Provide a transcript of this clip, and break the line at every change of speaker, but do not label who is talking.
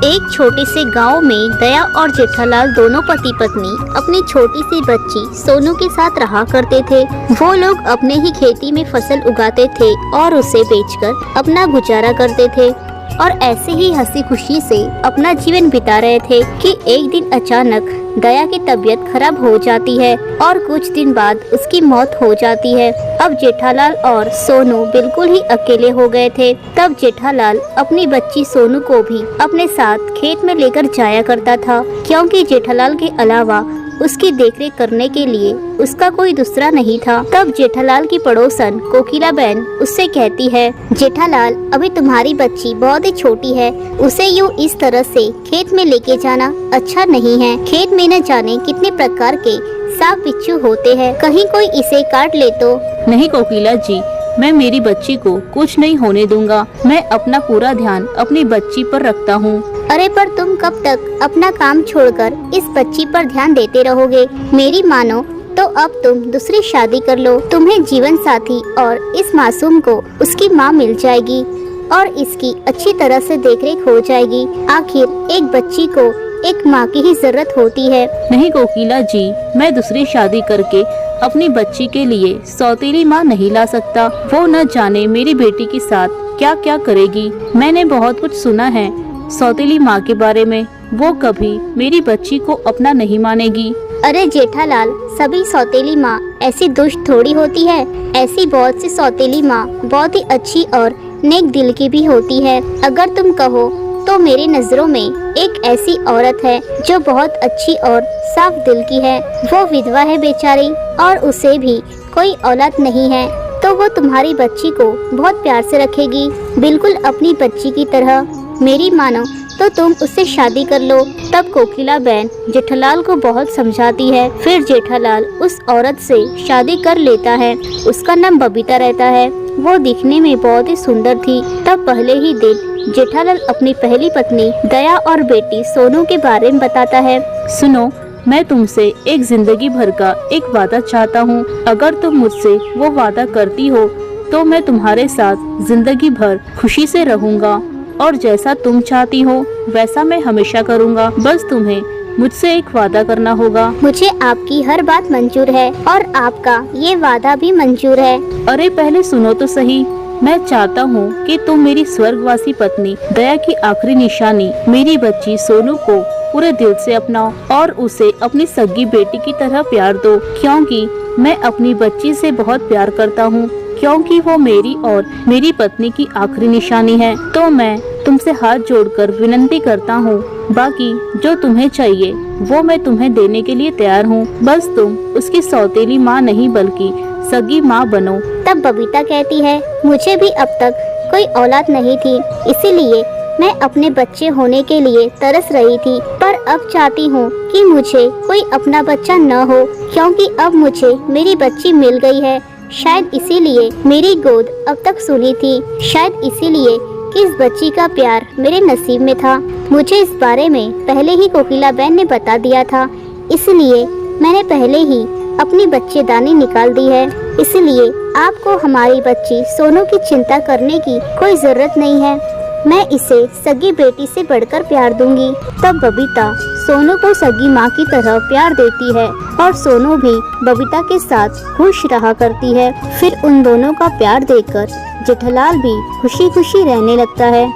एक छोटे से गांव में दया और जेठालाल दोनों पति पत्नी अपनी छोटी सी बच्ची सोनू के साथ रहा करते थे। वो लोग अपने ही खेती में फसल उगाते थे और उसे बेचकर अपना गुजारा करते थे और ऐसे ही हंसी खुशी से अपना जीवन बिता रहे थे कि एक दिन अचानक दया की तबीयत खराब हो जाती है और कुछ दिन बाद उसकी मौत हो जाती है। अब जेठालाल और सोनू बिल्कुल ही अकेले हो गए थे। तब जेठालाल अपनी बच्ची सोनू को भी अपने साथ खेत में लेकर जाया करता था, क्योंकि जेठालाल के अलावा उसकी देखरेख करने के लिए उसका कोई दूसरा नहीं था। तब जेठालाल की पड़ोसन कोकिला बहन उससे कहती है, जेठालाल अभी तुम्हारी बच्ची बहुत ही छोटी है, उसे यूँ इस तरह से खेत में लेके जाना अच्छा नहीं है। खेत में न जाने कितने प्रकार के सांप बिच्छू होते हैं, कहीं कोई इसे काट ले तो।
नहीं कोकिला जी, मैं मेरी बच्ची को कुछ नहीं होने दूंगा। मैं अपना पूरा ध्यान अपनी बच्ची पर रखता हूँ।
अरे पर तुम कब तक अपना काम छोड़कर इस बच्ची पर ध्यान देते रहोगे? मेरी मानो तो अब तुम दूसरी शादी कर लो, तुम्हें जीवन साथी और इस मासूम को उसकी माँ मिल जाएगी और इसकी अच्छी तरह से देखरेख हो जाएगी। आखिर एक बच्ची को एक माँ की ही जरूरत होती है।
नहीं कोकिला जी, मैं दूसरी शादी करके अपनी बच्ची के लिए सौतेली माँ नहीं ला सकता। वो न जाने मेरी बेटी के साथ क्या क्या करेगी। मैंने बहुत कुछ सुना है सौतेली माँ के बारे में, वो कभी मेरी बच्ची को अपना नहीं मानेगी।
अरे जेठालाल, सभी सौतेली माँ ऐसी दुष्ट थोड़ी होती है। ऐसी बहुत सी सौतेली माँ बहुत ही अच्छी और नेक दिल की भी होती है। अगर तुम कहो तो मेरी नजरों में एक ऐसी औरत है जो बहुत अच्छी और साफ दिल की है। वो विधवा है बेचारी और उसे भी कोई औलाद नहीं है, तो वो तुम्हारी बच्ची को बहुत प्यार से रखेगी, बिल्कुल अपनी बच्ची की तरह। मेरी मानो तो तुम उससे शादी कर लो। तब कोकिला बहन जेठालाल को बहुत समझाती है। फिर जेठालाल उस औरत से शादी कर लेता है। उसका नाम बबीता रहता है। वो दिखने में बहुत ही सुंदर थी। तब पहले ही दिन जेठालाल अपनी पहली पत्नी दया और बेटी सोनू के बारे में बताता है।
सुनो, मैं तुमसे एक जिंदगी भर का एक वादा चाहता हूँ। अगर तुम मुझसे वो वादा करती हो तो मैं तुम्हारे साथ जिंदगी भर खुशी से रहूँगा और जैसा तुम चाहती हो वैसा मैं हमेशा करूँगा। बस तुम्हें मुझसे एक वादा करना होगा।
मुझे आपकी हर बात मंजूर है और आपका ये वादा भी मंजूर है।
अरे पहले सुनो तो सही। मैं चाहता हूँ कि तुम मेरी स्वर्गवासी पत्नी दया की आखिरी निशानी मेरी बच्ची सोनू को पूरे दिल से अपनाओ और उसे अपनी सगी बेटी की तरह प्यार दो, क्योंकि मैं अपनी बच्ची से बहुत प्यार करता हूँ, क्योंकि वो मेरी और मेरी पत्नी की आखिरी निशानी है। तो मैं तुमसे हाथ जोड़कर विनती करता हूँ, बाकी जो तुम्हें चाहिए वो मैं तुम्हें देने के लिए तैयार हूँ। बस तुम उसकी सौतेली माँ नहीं बल्कि सगी माँ बनो।
तब बबीता कहती है, मुझे भी अब तक कोई औलाद नहीं थी, इसीलिए मैं अपने बच्चे होने के लिए तरस रही थी, पर अब चाहती हूँ कि मुझे कोई अपना बच्चा न हो, क्योंकि अब मुझे मेरी बच्ची मिल गई है। शायद इसीलिए मेरी गोद अब तक सुनी थी, शायद इसीलिए कि इस बच्ची का प्यार मेरे नसीब में था। मुझे इस बारे में पहले ही कोकिला बहन ने बता दिया था, इसलिए मैंने पहले ही अपनी बच्चेदानी निकाल दी है। इसलिए आपको हमारी बच्ची सोनू की चिंता करने की कोई जरूरत नहीं है। मैं इसे सगी बेटी से बढ़कर प्यार दूंगी। तब बबीता सोनू को सगी माँ की तरह प्यार देती है और सोनू भी बबीता के साथ खुश रहा करती है। फिर उन दोनों का प्यार देखकर जेठालाल भी खुशी खुशी रहने लगता है।